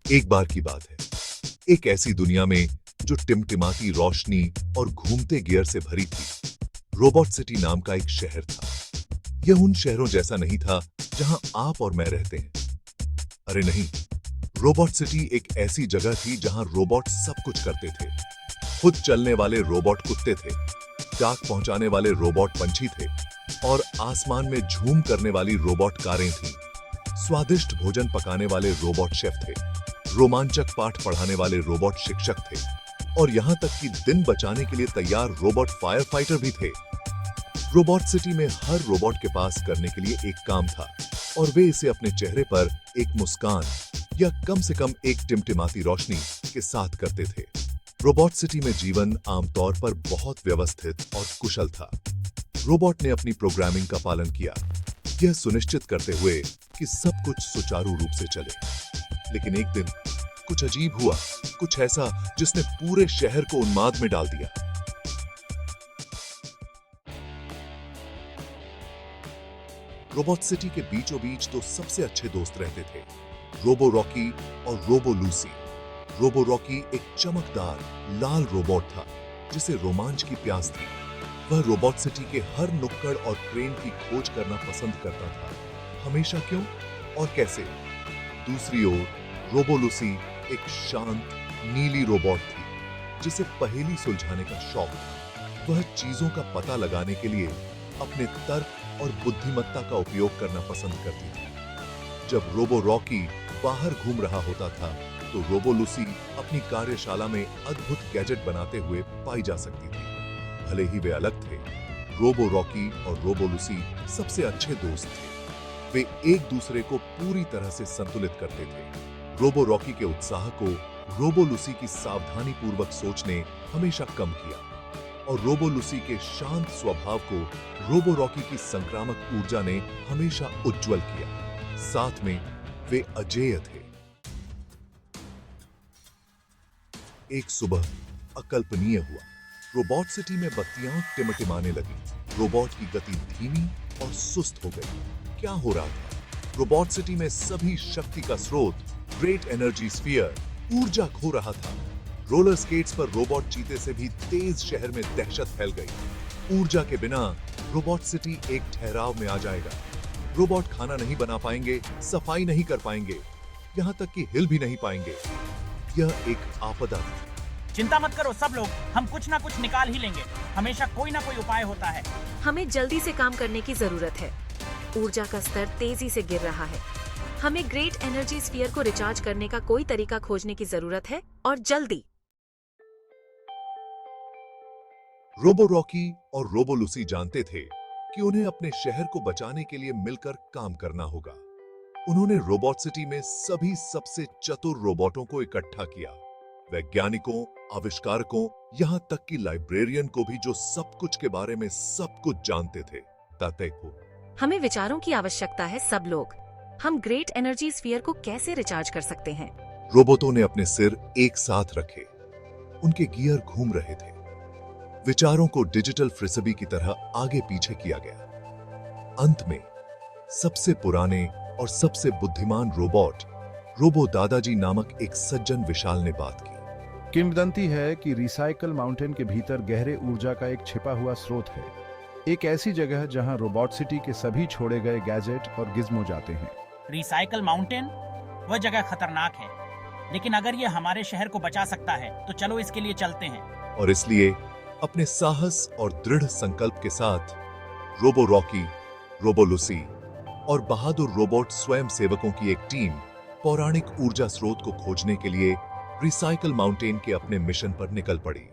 एक बार की बात है, एक ऐसी दुनिया में जो टिमटिमाती रोशनी और घूमते गियर से भरी थी। रोबोट सिटी नाम का एक शहर था। यह उन शहरों जैसा नहीं था जहां आप और मैं रहते हैं। अरे नहीं, रोबोट सिटी एक ऐसी जगह थी जहां रोबोट सब कुछ करते थे। खुद चलने वाले रोबोट कुत्ते थे, डाक पहुंचाने वाले रोबोट पंछी थे और आसमान में झूम करने वाली रोबोट कारें थीं। स्वादिष्ट भोजन पकाने वाले रोबोट शेफ थे, रोमांचक पाठ पढ़ाने वाले रोबोट शिक्षक थे और यहां तक कि दिन बचाने के लिए तैयार रोबोट फायर फाइटर भी थे। रोबोट सिटी में हर रोबोट के पास करने के लिए एक काम था और वे इसे अपने चेहरे पर एक मुस्कान या कम से कम एक टिमटिमाती रोशनी के साथ करते थे। रोबोट सिटी में जीवन आमतौर पर बहुत व्यवस्थित और कुशल था। रोबोट ने अपनी प्रोग्रामिंग का पालन किया, यह सुनिश्चित करते हुए कि सब कुछ सुचारू रूप से चले। लेकिन एक दिन कुछ अजीब हुआ, कुछ ऐसा जिसने पूरे शहर को उन्माद में डाल दिया। रोबोट सिटी के बीचों बीच दो सबसे अच्छे दोस्त रहते थे, रोबो रॉकी और रोबो लूसी। रोबो रॉकी एक चमकदार लाल रोबोट था जिसे रोमांच की प्यास थी। वह रोबोट सिटी के हर नुक्कड़ और ट्रेन की खोज करना पसंद करता था, हमेशा क्यों और कैसे। दूसरी ओर रोबो लूसी एक शांत नीली रोबोट थी जिसे पहेली सुलझाने का शौक था। वह चीजों का पता लगाने के लिए अपने तर्क और बुद्धिमत्ता का उपयोग करना पसंद करती थी। जब रोबो रॉकी बाहर घूम रहा होता था तो रोबो लूसी अपनी कार्यशाला में अद्भुत गैजेट बनाते हुए पाई जा सकती थी। भले ही वे अलग थे, रोबो रॉकी और रोबो लूसी सबसे अच्छे दोस्त थे। वे एक दूसरे को पूरी तरह से संतुलित करते थे। रोबो रॉकी के उत्साह को रोबो लूसी की सावधानी पूर्वक सोच ने हमेशा कम किया और रोबो लूसी के शांत स्वभाव को रोबो रॉकी की संक्रामक ऊर्जा ने हमेशा उज्जवल किया। साथ में वे अजेय थे। एक सुबह अकल्पनीय हुआ। रोबोट सिटी में बत्तियां टिमटिमाने लगी। रोबोट की गति धीमी और सुस्त हो गई। क्या हो रहा था? रोबोट सिटी में सभी शक्ति का स्रोत ग्रेट एनर्जी स्फीयर ऊर्जा खो रहा था। रोलर स्केट्स पर रोबोट चीते से भी तेज शहर में दहशत फैल गई। ऊर्जा के बिना रोबोट सिटी एक ठहराव में आ जाएगा। रोबोट खाना नहीं बना पाएंगे, सफाई नहीं कर पाएंगे, यहाँ तक कि हिल भी नहीं पाएंगे। यह एक आपदा थी। चिंता मत करो सब लोग, हम कुछ ना कुछ निकाल ही लेंगे। हमेशा कोई ना कोई उपाय होता है। हमें जल्दी से काम करने की जरूरत है। ऊर्जा का स्तर तेजी से गिर रहा है। हमें ग्रेट एनर्जी स्फीयर को रिचार्ज करने का कोई तरीका खोजने की जरूरत है और जल्दी। रोबो रॉकी और रोबो लूसी जानते थे कि उन्हें अपने शहर को बचाने के लिए मिलकर काम करना होगा। उन्होंने रोबोट सिटी में सभी सबसे चतुर रोबोटों को इकट्ठा किया, वैज्ञानिकों, आविष्कारकों, यहाँ तक कि लाइब्रेरियन को भी, जो सब कुछ के बारे में सब कुछ जानते थे। ताते को हमें विचारों की आवश्यकता है सब लोग। हम ग्रेट एनर्जी स्फीयर को कैसे रिचार्ज कर सकते हैं? रोबोटों ने अपने सिर एक साथ रखे। उनके गियर घूम रहे थे। विचारों को डिजिटल फ्रिस्बी की तरह आगे पीछे किया गया। अंत में सबसे पुराने और सबसे बुद्धिमान रोबोट रोबो दादाजी नामक एक सज्जन विशाल ने बात की। किंवदंती है कि रिसाइकल माउंटेन के भीतर गहरे ऊर्जा का एक छिपा हुआ स्रोत है। एक ऐसी जगह जहां रोबोट सिटी के सभी छोड़े गए गैजेट और गिज्मो जाते हैं। Recycle mountain? वह जगह खतरनाक है, लेकिन अगर यह हमारे शहर को बचा सकता है तो चलो इसके लिए चलते हैं। और इसलिए अपने साहस और दृढ़ संकल्प के साथ रोबो रॉकी, रोबो लूसी और बहादुर रोबोट स्वयं सेवकों की एक टीम पौराणिक ऊर्जा स्रोत को खोजने के लिए रिसाइकल माउंटेन के अपने मिशन पर निकल पड़ी।